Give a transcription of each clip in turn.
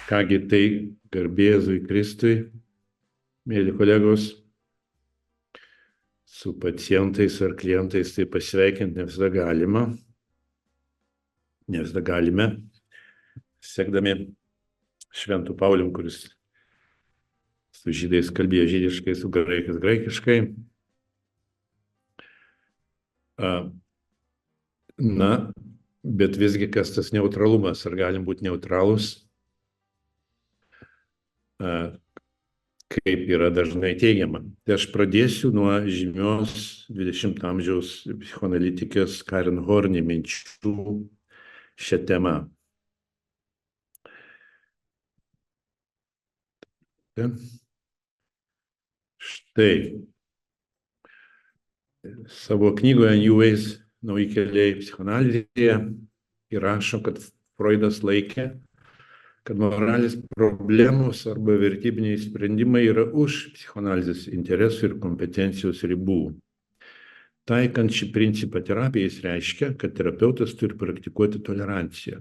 Kągi tai garbė Jėzui Kristui, mėly kolegos, su pacientais ar klientais tai pasveikinti ne visada galime, sekdami Šventu Paulium, kuris su žydais kalbėjo žydiškai, su graikais graikiškai. Na, bet visgi kas tas neutralumas, ar galim būti neutralūs, kaip yra dažnai teigiama. Tai aš pradėsiu nuo žymios 20 amžiaus psichoanalitikės Karen Horney minčių šią temą. Štai, savo knygoje New Ways, nauji keliai psichoanalizėje, įrašo, kad Freudas laikė, kad moralės problemos arba vertybiniai sprendimai yra už psichoanalizės interesų ir kompetencijos ribų. Taikant šį principą terapijai, jis reiškia, kad terapeutas turi praktikuoti toleranciją.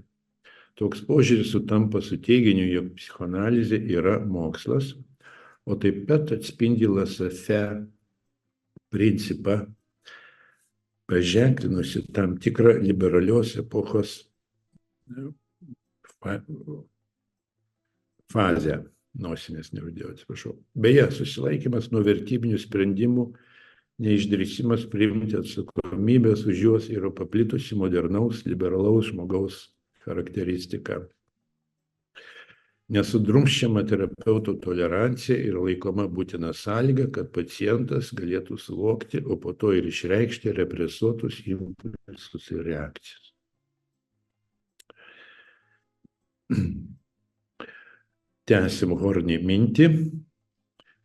Toks požiūris sutampa su teiginiu, jog psichoanalizė yra mokslas, o taip pat atspindi laissez-faire principą, paženklinusi tam tikrą liberalios epochos fazę, nosinės neuždėjau, atsiprašau. Beje, susilaikymas nuo vertybinių sprendimų, neišdrįsimas priimti atsakomybės už juos yra paplitusi modernaus, liberalaus žmogaus charakteristika. Nesudrumsčiama terapeuto tolerancija yra laikoma būtina sąlyga, kad pacientas galėtų suvokti, o po to ir išreikšti represuotus impulsus ir reakcijas. Tęsim Horney mintį.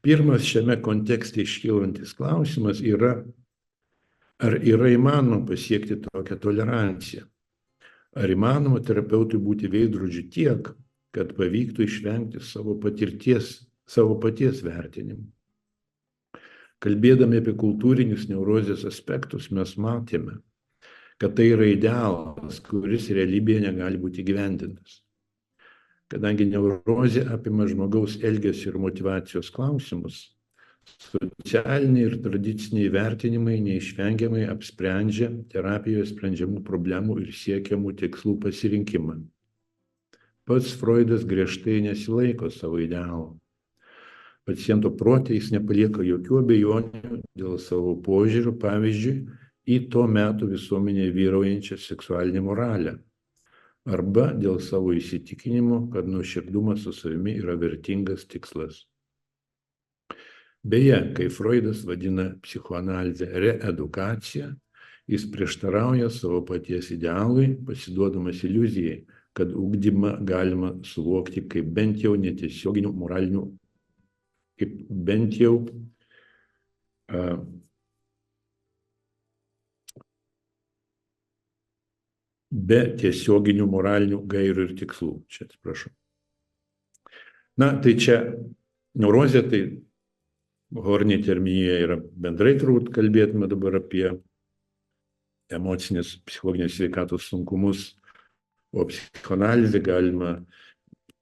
Pirmas šiame kontekste iškylantis klausimas yra, ar yra įmanoma pasiekti tokią toleranciją? Ar įmanoma terapeutui būti veidrodžiu tiek, kad pavyktų išvengti savo paties vertinimų? Kalbėdami apie kultūrinius neurozės aspektus, mes matėme, kad tai yra idealas, kuris realybėje negali būti įgyvendintas. Kadangi neurozė apima žmogaus elgesio ir motyvacijos klausimus, socialiniai ir tradiciniai vertinimai neišvengiamai apsprendžia terapijoje sprendžiamų problemų ir siekiamų tikslų pasirinkimą. Pats Freudas griežtai nesilaiko savo idealų. Paciento prote jis nepalieka jokių abejonių dėl savo požiūrių, pavyzdžiui, į to meto visuomenėje vyraujančią seksualinę moralę, arba dėl savo įsitikinimo, kad nuoširdumas su savimi yra vertingas tikslas. Beje, kai Freudas vadina psichoanalizę reedukacija, jis prieštarauja savo paties idealui, pasiduodamas iliuzijai, kad ugdymą galima suvokti kaip bent jau netiesioginių moralinių, kaip bent jau be tiesioginių moralinių gairių ir tikslų. Čia atsiprašau. Na, tai čia neurozė, tai Horney terminija yra bendrai turbūt kalbėtume dabar apie emocinės psichologinės sveikatos sunkumus, o psichoanalizę galima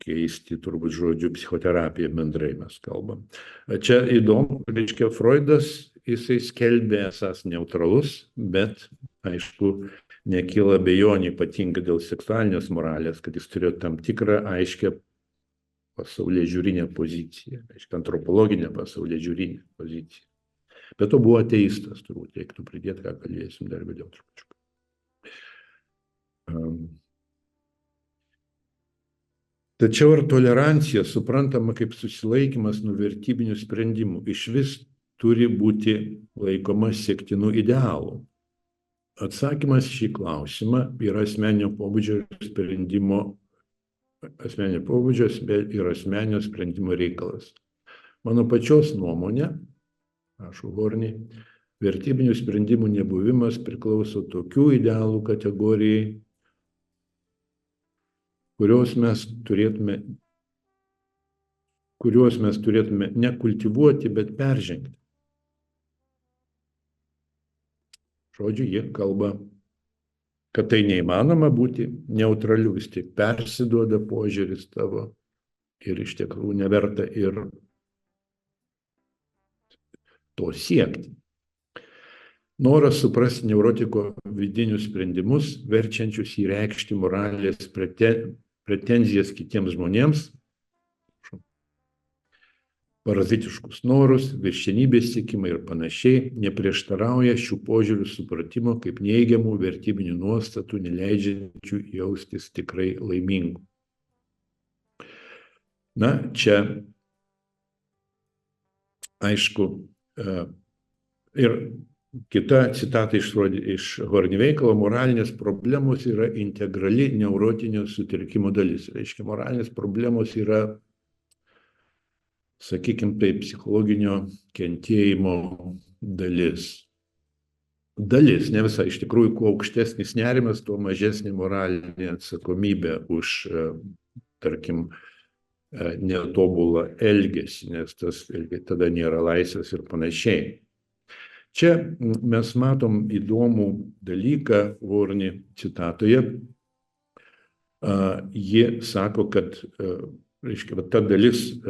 keisti turbūt žodžiu psichoterapija bendrai mes kalbam. Čia įdomu, reiškia, Freudas, jisai skelbė esąs neutralus, bet, aišku, nekyla abejonių ypatingai dėl seksualinės moralės, kad jis turėjo tam tikrą aiškę pasaulėžiūrinę poziciją, aiškia antropologinę pasaulėžiūrinę poziciją. Bet to buvo ateistas, turbūt reiktų pridėti, ką kalbėsim dar vėliau trupučiuką. Tačiau ar tolerancija, suprantama kaip susilaikymas nuo vertybinių sprendimų, išvis turi būti laikoma sektinų idealų? Atsakymas šį klausimą yra asmeninio pobūdžio ir asmeninio sprendimo reikalas. Mano pačios nuomonė, rašo Horney, vertybinių sprendimų nebuvimas priklauso tokių idealų kategorijai, kuriuos mes turėtume ne kultivuoti, bet peržengti. Žodžiu, jie kalba, kad tai neįmanoma būti neutraliu, vis tik persiduoda požiūris tavo ir iš tikrųjų neverta ir to siekti. Noras suprasti neurotiko vidinius sprendimus, verčiančius jį reikšti moralės pretenzijas kitiems žmonėms, parazitiškus norus, viršenybės siekimą ir panašiai, neprieštarauja šių požiūrių supratimo kaip neigiamų vertybinių nuostatų, neleidžiančių jaustis tikrai laimingų. Na, čia, aišku, ir kita citata iš Horni veikalo: moralinės problemos yra integrali neurotinio sutrikimo dalis. Reiškia, moralinės problemos yra, sakykime, taip, psichologinio kentėjimo dalis. Dalis, ne visa. Iš tikrųjų, kuo aukštesnis nerimas, tuo mažesnė moralinė atsakomybė už, tarkim, netobulą elgesį, nes tas tada nėra laisvės ir panašiai. Čia mes matom įdomų dalyką Horni citatoje. Ji sako, kad, reiškia, ta dalis,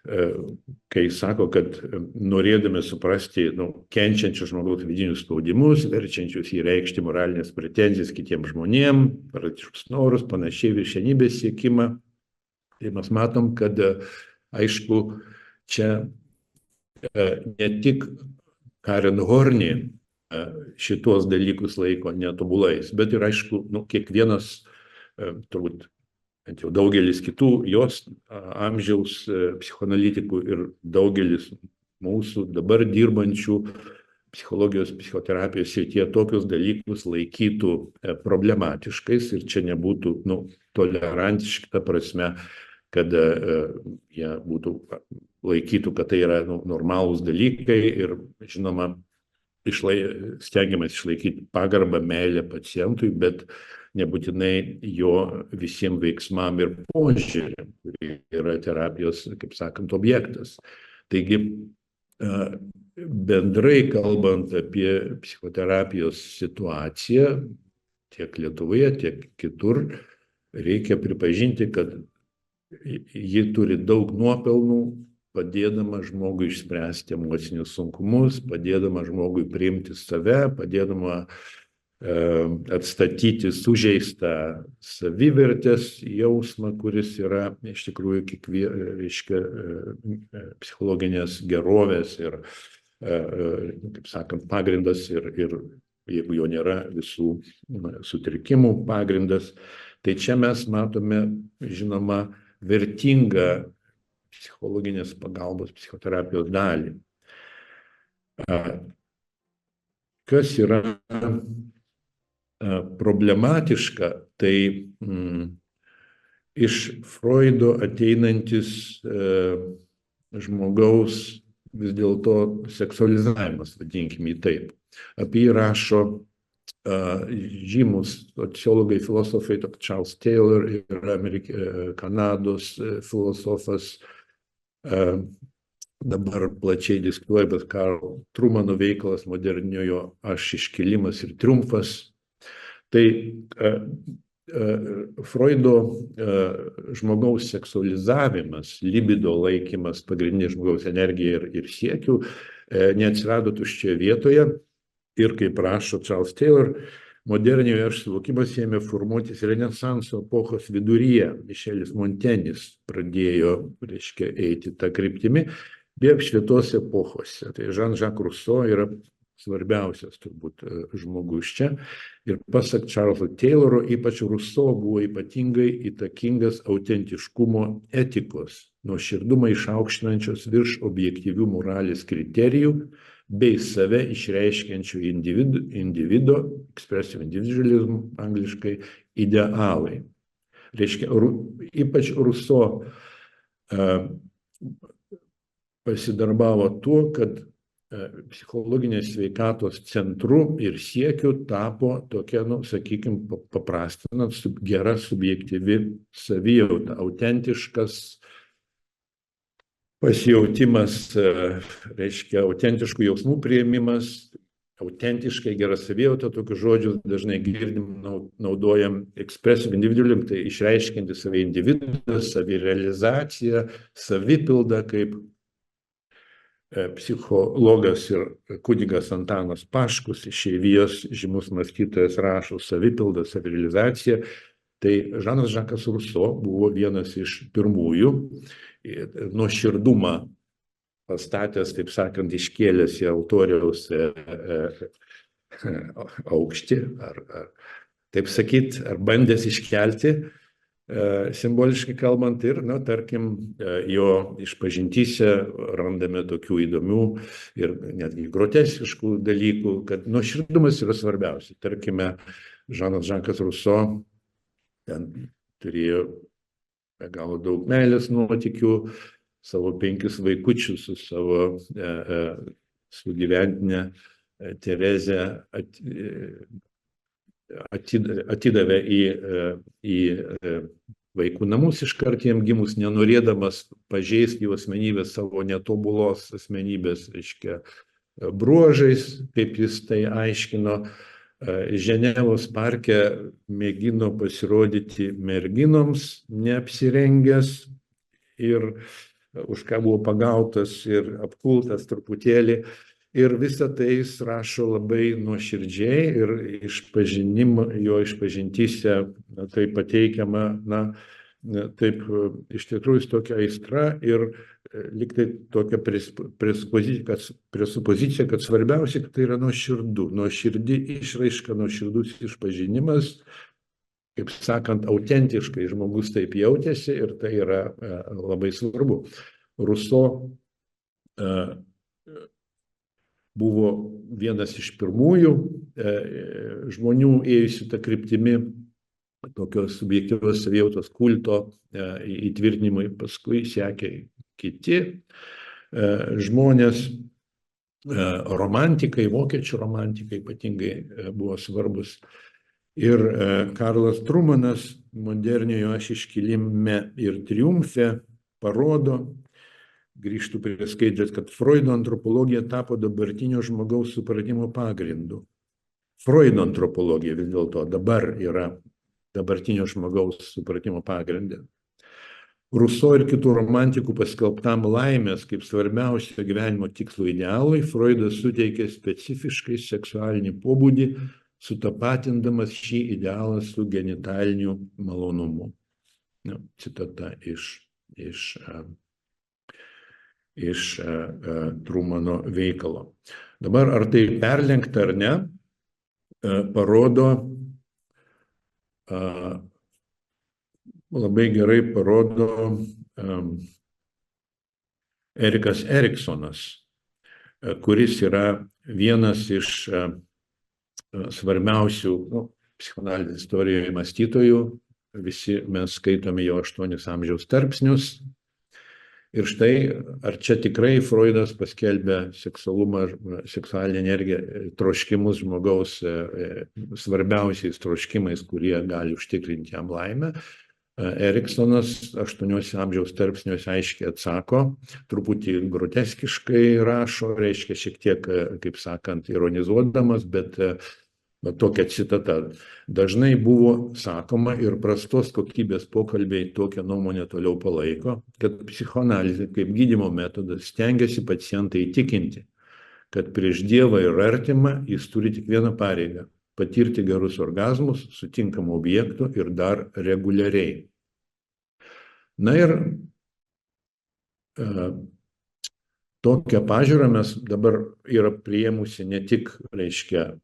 kai sako, kad norėdami suprasti kenčiančių žmogaus vidinius spaudimus, verčiančius jį reikšti moralinės pretenzijas kitiems žmonėms, paratiškus norus, panašiai viršenybės siekimą, tai mes matom, kad, aišku, čia ne tik Karen Horni šitos dalykus laiko netobulais, bet ir, aišku, kiekvienas, turbūt, bent jau daugelis kitų jos amžiaus psichoanalitikų ir daugelis mūsų dabar dirbančių psichologijos, psichoterapijos srityje tokius dalykus laikytų problematiškais ir čia nebūtų tolerantiški ta prasme, kad jie būtų laikytų, kad tai yra normalūs dalykai ir, žinoma, stengiamės išlaikyti pagarbą, meilę pacientui, bet nebūtinai jo visiems veiksmam ir požiūrėm, kurie yra terapijos, kaip sakant, objektas. Taigi, bendrai kalbant apie psichoterapijos situaciją, tiek Lietuvoje, tiek kitur, reikia pripažinti, kad ji turi daug nuopelnų, padėdama žmogui išspręsti emocinius sunkumus, padėdama žmogui priimti save, padėdama atstatyti sužeistą savivertės jausmą, kuris yra iš tikrųjų reiškia psichologinės gerovės ir, kaip sakant, pagrindas ir jeigu jo nėra, visų sutrikimų pagrindas. Tai čia mes matome, žinoma, vertingą psichologinės pagalbos, psichoterapijos dalį. Kas yra problematiška, tai iš Freudo ateinantis žmogaus vis dėlto seksualizavimas, vadinkime jį taip. Apie jį rašo žymus sociologai, filosofai, Charles Taylor ir Kanados filosofas, dabar plačiai diskutuojamas Karl Trumano veikalas Moderniojo aš iškilimas ir triumfas. Tai Freudo žmogaus seksualizavimas, libido laikymas pagrindinė žmogaus energija ir siekių neatsirado tuščioje vietoje ir, kaip rašo Charles Taylor, moderniojo aš suvokimas ėmė formuotis Renesanso epochos viduryje. Mišelis Montenis pradėjo, reiškia, eiti tą kryptimį, bei apšvietos epochose. Tai Jean-Jacques Rousseau yra svarbiausias turbūt žmogus čia. Ir pasak Charleso Tayloro, ypač Rousseau buvo ypatingai įtakingas autentiškumo etikos, nuoširdumą išaukštinančios virš objektyvių moralės kriterijų, bei save išreiškiančių individo, expressive individualism, angliškai, idealai. Reiškia, ypač Rousseau pasidarbavo tuo, kad psichologinės sveikatos centru ir siekiu tapo tokia, sakykime, paprastinant, gera subjektyvi savijauta, autentiškas pasijautimas, reiškia, autentiškų jausmų priėmimas, autentiškai, gera savijauta, tokius žodžius dažnai girdim, naudojam expressive individualism, tai išreiškinti save individas, savirealizacija, savipilda, kaip psichologas ir kunigas Antanas Paškus, išeivijos žymus mąstytojas, rašo savipilda, savirealizacija. Tai Žanas Žakas Ruso buvo vienas iš pirmųjų nuoširdumą pastatęs, taip sakant, iškėlęs į altoriaus aukštį, ar taip sakyt, ar bandęs iškelti, simboliškai kalbant, ir, tarkim, jo išpažintyse randame tokių įdomių ir netgi groteskiškų dalykų, kad nuoširdumas yra svarbiausia. Tarkime, Žanas Žakas Ruso ten turėjo be galo daug meilės nuotykių, savo 5 vaikučius su savo sugyventinė Terezė atidavė į vaikų namus iškart jiem gimus, nenorėdamas pažeisti jų asmenybės, savo netobulos asmenybės, reiškia, bruožais, kaip jis tai aiškino. Ženevos parke mėgino pasirodyti merginoms neapsirengęs ir už ką buvo pagautas ir apkultas truputėlį. Ir visą tai jis rašo labai nuoširdžiai ir jo išpažintyse tai pateikiama, taip iš tikrųjų tokia aistra ir liktai tokia presupozicija, kad svarbiausia, kad tai yra nuoširdi išraiška, nuoširdus išpažinimas, kaip sakant, autentiškai žmogus taip jautėsi ir tai yra labai svarbu. Ruso buvo vienas iš pirmųjų žmonių ėjusių tą kryptimi, tokios subjektyvios savijautos kulto įtvirtinimui, paskui sekė kiti žmonės, romantikai, vokiečių romantikai ypatingai buvo svarbus. Ir Karlas Trumanas moderniojo aš iškilime ir triumfe parodo, grįžtų prie skaidrės, kad Freudo antropologija tapo dabartinio žmogaus supratimo pagrindu. Freudo antropologija vis dėlto dabar yra dabartinio žmogaus supratimo pagrindė. Ruso ir kitų romantikų paskelbtam laimės kaip svarbiausio gyvenimo tikslo idealui Freudas suteikė specifiškai seksualinį pobūdį, sutapatindamas šį idealą su genitaliniu malonumu. Citata iš Trumano veikalo. Dabar ar tai perlenkta ar ne, parodo, labai gerai parodo Erikas Eriksonas, kuris yra vienas iš svarbiausių psichoanalizės istorijoje mąstytojų. Visi mes skaitome jo 8 amžiaus tarpsnius. Ir štai, ar čia tikrai Freudas paskelbė seksualumą, seksualinę energiją, troškimus žmogaus svarbiausiais troškimais, kurie gali užtikrinti jam laimę. Eriksonas 8 amžiaus tarpsniuose aiškiai atsako, truputį groteskiškai rašo, reiškia šiek tiek, kaip sakant, ironizuodamas, bet tokia citata. Dažnai buvo sakoma ir prastos kokybės pokalbiai tokią nuomonę toliau palaiko, kad psichoanalizė kaip gydymo metodas stengiasi pacientą įtikinti, kad prieš Dievą ir artimą jis turi tik vieną pareigą – patirti gerus orgazmus su tinkamu objektu ir dar reguliariai. Na ir tokią pažiūrą mes dabar yra priėmusi ne tik, reiškia,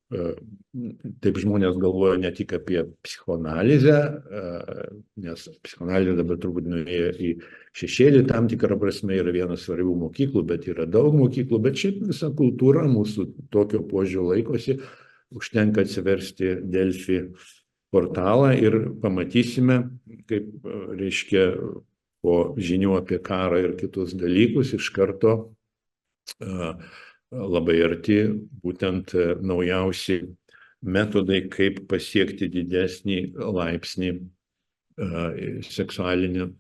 taip žmonės galvoja ne tik apie psichoanalizę, nes psichoanalizė dabar turbūt nuėjo į šešėlį, tam tikrą prasme yra vienas svarbių mokyklų, bet yra daug mokyklų, bet šiaip visa kultūra mūsų tokio požiūrio laikosi, užtenka atsiversti Delfi portalą ir pamatysime, kaip, reiškia, po žinių apie karą ir kitus dalykus iš karto labai arti būtent naujausi metodai, kaip pasiekti didesnį laipsnį seksualinių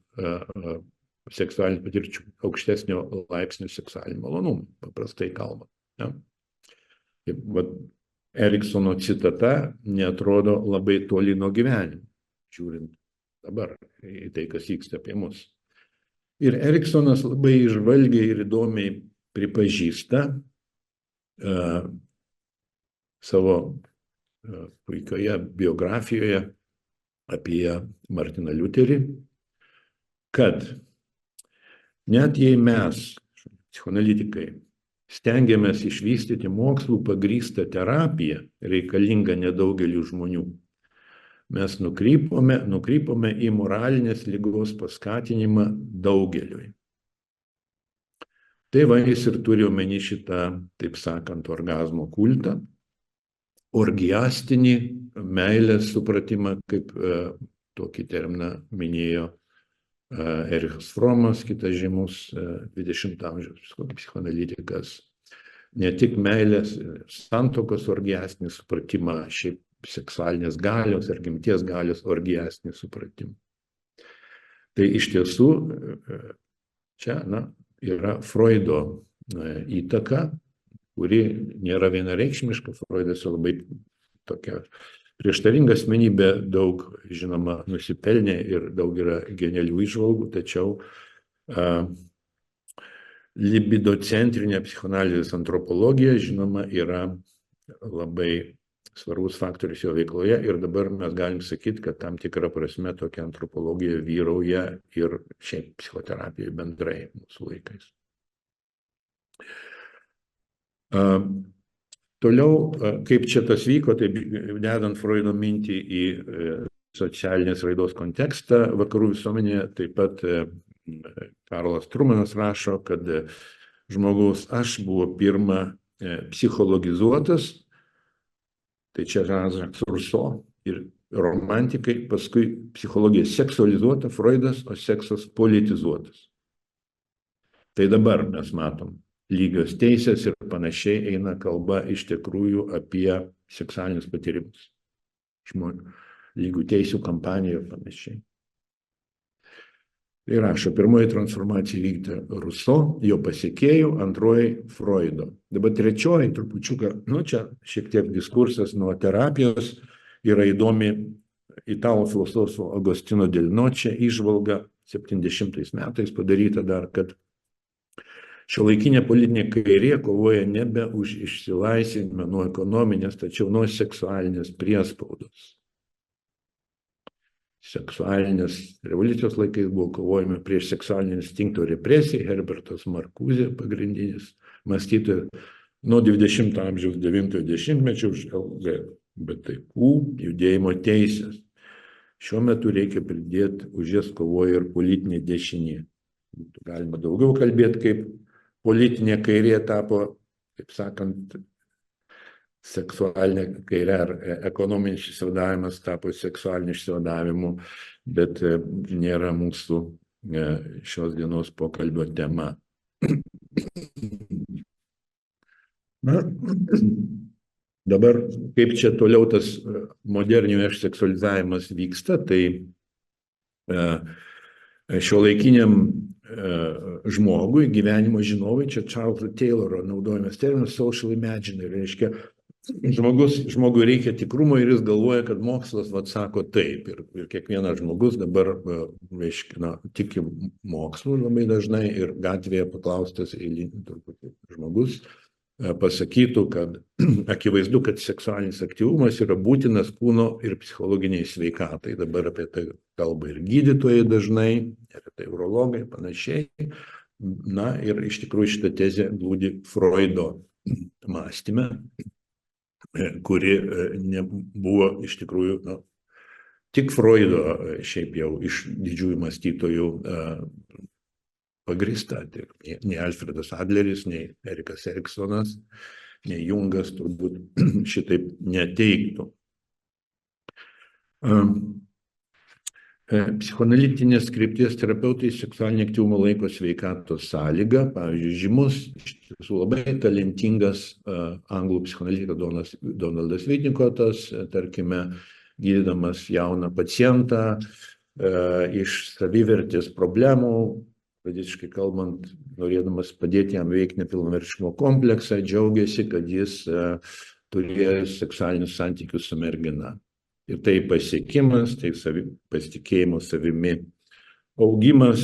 patirčių, aukštesnio laipsnio seksualinio malonumo, paprastai kalbant. Ja? Kaip, vat, Eriksono citata neatrodo labai toli nuo gyvenimo, žiūrint dabar į tai, kas vyksta apie mus. Ir Eriksonas labai įžvalgiai ir įdomiai pripažįsta savo puikioje biografijoje apie Martiną Liuterį, kad net jei mes, psichoanalitikai, stengiamės išvystyti mokslų pagrįstą terapiją, reikalingą nedaugeliu žmonių, mes nukrypome į moralinės ligos paskatinimą daugeliui. Tai va jis ir turi omeny šitą, taip sakant, orgazmo kultą, orgiastinį meilės supratimą, kaip tokį terminą minėjo Erichas Fromas, kitas žymus 20 amžiaus psichoanalitikas. Ne tik meilės, santuokos orgiastinį supratimą, šiaip seksualinės galios ar gimties galios orgiastinį supratimą. Tai iš tiesų čia yra Freudo įtaka, kuri nėra vienareikšmiška. Freudas labai tokia prieštaringa asmenybė, daug, žinoma, nusipelnė ir daug yra genialių įžvalgų, tačiau libidocentrinė psichoanalizės antropologija, žinoma, yra labai svarbus faktorius jo veikloje ir dabar mes galim sakyti, kad tam tikrą prasme tokia antropologija vyrauja ir šiaip psichoterapijoje bendrai mūsų laikais. Toliau, kaip čia tas vyko, tai dedant Freudo mintį į socialinės raidos kontekstą, vakarų visuomenėje taip pat Karlas Trumanas rašo, kad žmogaus aš buvo pirma psichologizuotas, tai čia Jean-Jacques Rousseau ir romantikai, paskui psichologija seksualizuota, Freudas, o seksas politizuotas. Tai dabar mes matom. Lygios teisės ir panašiai eina kalba iš tikrųjų apie seksualinius patyrimus. Lygių teisių kampanija ir panašiai. Tai rašo, pirmoji transformacija vykdė Rousseau, jo pasekėjų, antroji Freudo. Dabar trečioji, trupučiuką, čia šiek tiek diskursas nuo terapijos, yra įdomi italų filosofo Agostino del Noce įžvalga 70 metais padaryta dar, kad šiuolaikinė politinė kairė kovoja nebe už išsilaisvinimą nuo ekonominės, tačiau nuo seksualinės priespaudos. Seksualinės revoliucijos laikais buvo kovojama prieš seksualinį instinkto represiją, Herbertas Marcuse pagrindinis mąstytojas nuo 20 amžiaus 90-mečio už LGBTQ judėjimo teisės. Šiuo metu reikia pridėti, už jas kovoja ir politinė dešinė. Galima daugiau kalbėti, kaip politinė kairė tapo, taip sakant, seksualinė kairė ar ekonominis išsivadavimas tapo seksualiniu išsivadavimu, bet nėra mūsų šios dienos pokalbio tema. Dabar, kaip čia toliau tas moderniojo seksualizavimas vyksta, tai šiuolaikiniam žmogui, gyvenimo žinovui, čia Charleso Tayloro naudojamas terminas social imaginary, reiškia, žmogui reikia tikrumo ir jis galvoja, kad mokslas sako taip. Ir kiekvienas žmogus dabar, reiškia, tiki mokslu labai dažnai ir gatvėje paklaustas žmogus pasakytų, kad akivaizdu, kad seksualinis aktyvumas yra būtinas kūno ir psichologiniai sveikatai. Dabar apie tai kalba ir gydytojai dažnai, ir tai urologai, panašiai. Ir iš tikrųjų šitą tezę glūdi Freudo mąstyme, kuri buvo iš tikrųjų tik Freudo šiaip jau iš didžiųjų mąstytojų pagrįsta. Nei Alfredas Adleris, nei Erikas Eriksonas, nei Jungas turbūt šitaip neteiktų. Psichoanalitinės krypties terapeutai seksualinį aktyvumą laiko sveikatos sąlyga. Pavyzdžiui, žymus, iš tiesų labai talentingas anglų psichoanalitikas Donaldas Vitnikotas, tarkime, gydydamas jauną pacientą iš savivertės problemų, tradiciškai kalbant, norėdamas padėti jam veikti nepilnavertiškumo kompleksą, džiaugiasi, kad jis turėjo seksualinius santykius su mergina. Ir tai pasiekimas, tai pasitikėjimo savimi augimas,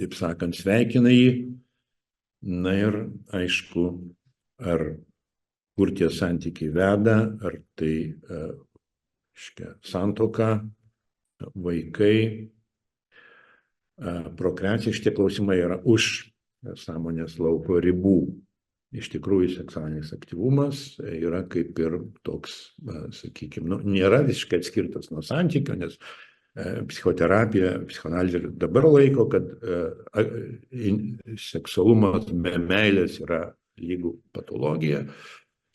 taip sakant, sveikina jį. Na ir aišku, kur tie santykiai veda, ar tai santuoka, vaikai, prokreacija, šitie klausimai yra už sąmonės lauko ribų. Iš tikrųjų, seksualinis aktyvumas yra kaip ir toks, sakykime, nėra visiškai atskirtas nuo santykio, nes psichoterapija, psichoanalizė dabar laiko, kad seksualumas be meilės yra lygų patologija.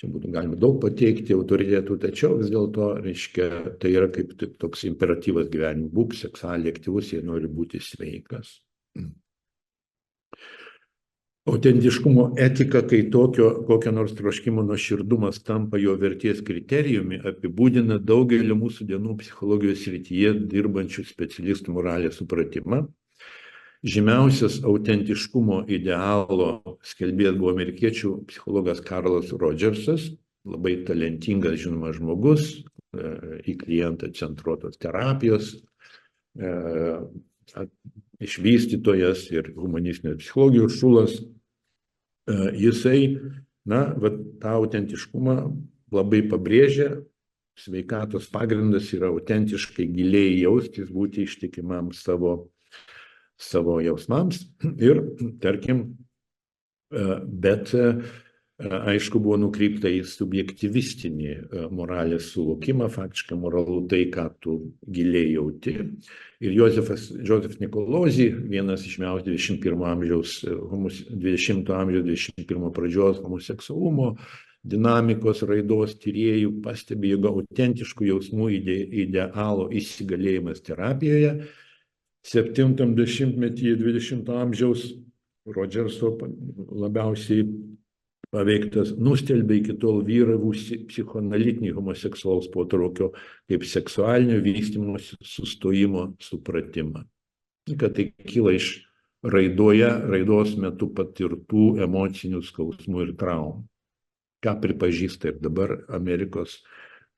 Čia būtų galima daug pateikti autoritetų, tačiau vis dėlto, reiškia, tai yra kaip toks imperatyvas gyvenimo. Būk seksualiai aktyvus, jei nori būti sveikas. Autentiškumo etika, kai kokio nors troškimo nuoširdumas tampa jo vertės kriterijumi, apibūdina daugelį mūsų dienų psichologijos srityje dirbančių specialistų moralės supratimą. Žymiausias autentiškumo idealo skelbėjas buvo amerikiečių psichologas Karlas Rodžersas, labai talentingas, žinomas žmogus, į klientą centruotos terapijos, išvystytojas ir humanistinės psichologijos šulas. Jisai, tą autentiškumą labai pabrėžia, sveikatos pagrindas yra autentiškai giliai jaustis, būti ištikimam savo jausmams ir, tarkim, bet aišku, buvo nukreipta į subjektyvistinį moralės suvokimą, faktiškai moralu tai, ką tu giliai jauti. Ir Joseph Nicolosi, vienas iš 21 amžiaus 21 pradžios homoseksualumo dinamikos raidos tyrėjų, pastebi, jog autentiškų jausmų idealo įsigalėjimas terapijoje 70-metyje 20 amžiaus Rodžerso labiausiai paveiktas nustelbė iki tol vyravusį psichoanalitinį homoseksualaus potraukio kaip seksualinio vystymosi sustojimo supratimą. Kad tai kyla iš raidos metu patirtų emocinių skausmų ir traumų. Ką pripažįsta ir dabar Amerikos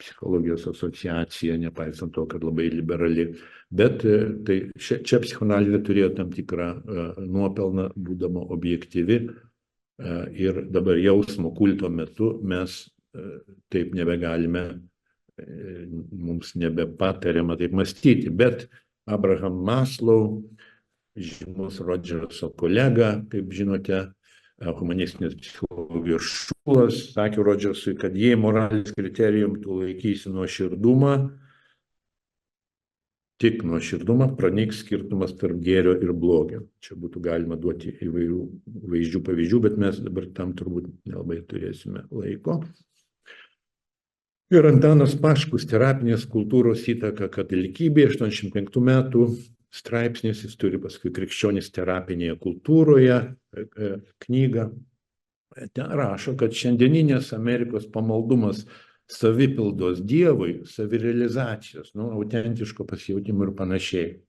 psichologijos asociacija, nepaisant to, kad labai liberali. Bet tai čia psichoanalizė turėjo tam tikrą nuopelną, būdama objektyvi. Ir dabar jausmo kulto metu mes taip nebegalime, mums nebepatariama taip mąstyti. Bet Abraham Maslow, žymus Rodžerso kolega, kaip žinote, humanistinės psichologijos šulas, sakė Rodžersui, kad jei moralės kriterijum tu laikysi nuoširdumą, tik nuoširdumą, pranyks skirtumas tarp gėrio ir blogio. Čia būtų galima duoti įvairių pavyzdžių, bet mes dabar tam turbūt nelabai turėsime laiko. Ir Antanas Paškus, terapinės kultūros įtaka katalikybė, 85 metų straipsnis, jis turi paskui Krikščionys terapinėje kultūroje knygą. Ten rašo, kad šiandieninės Amerikos pamaldumas savipildos Dievui, savirealizacijos, autentiško pasijautimo ir panašiai.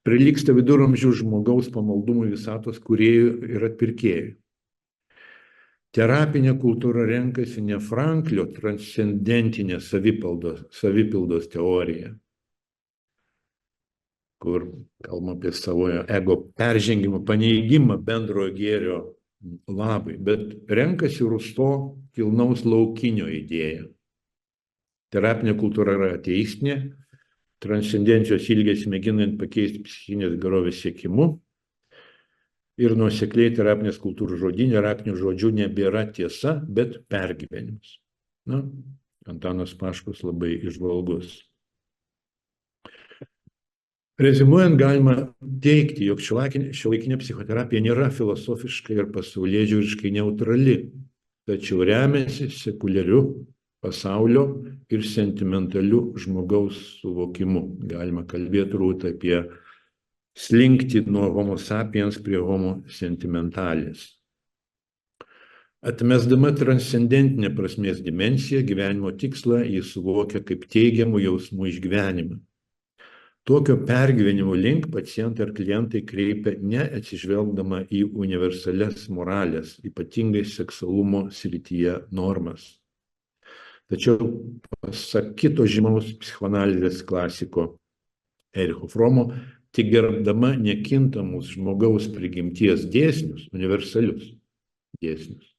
Prilygsta viduramžių žmogaus pamaldumui visatos kūrėjų ir atpirkėjų. Terapinė kultūra renkasi ne Franklio transcendentinė savipildos teorija, kur kalbama apie savojo ego peržengimą, paneigimą bendrojo gėrio labai, bet renkasi Rusto kilnaus laukinio idėją. Terapinė kultūra yra ateistinė, transcendencijos ilgesi mėginant pakeisti psichinės gerovės siekimu ir nuosekliai terapinės kultūros žodynė raktinių žodžių nebėra tiesa, bet pergyvenimas. Antanas Paškus labai įžvalgus. Reziumuojant, galima teigti, jog šiuolaikinė psichoterapija nėra filosofiškai ir pasaulėžiūriškai neutrali, tačiau remiasi sekuliariu pasaulio ir sentimentaliu žmogaus suvokimu. Galima kalbėti turbūt apie slinkti nuo homo sapiens prie homo sentimentalis. Atmesdama transcendentinę prasmės dimensiją, gyvenimo tikslą jis suvokia kaip teigiamų jausmų išgyvenimą. Tokio pergyvenimo link pacientai ar klientai kreipia neatsižvelgdama į universalias moralės, ypatingai seksualumo srityje normas. Tačiau pasak kito žymaus psichoanalizės klasiko Ericho Fromo, tik gerbdama nekintamus žmogaus prigimties dėsnius, universalius dėsnius.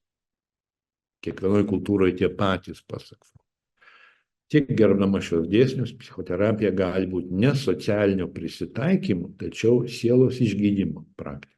Kiekvienoje kultūroje tie patys, pasak Fromo. Tik gerbdama šios dėsnius, psichoterapija gali būti ne socialinio prisitaikymo, tačiau sielos išgydymo praktika.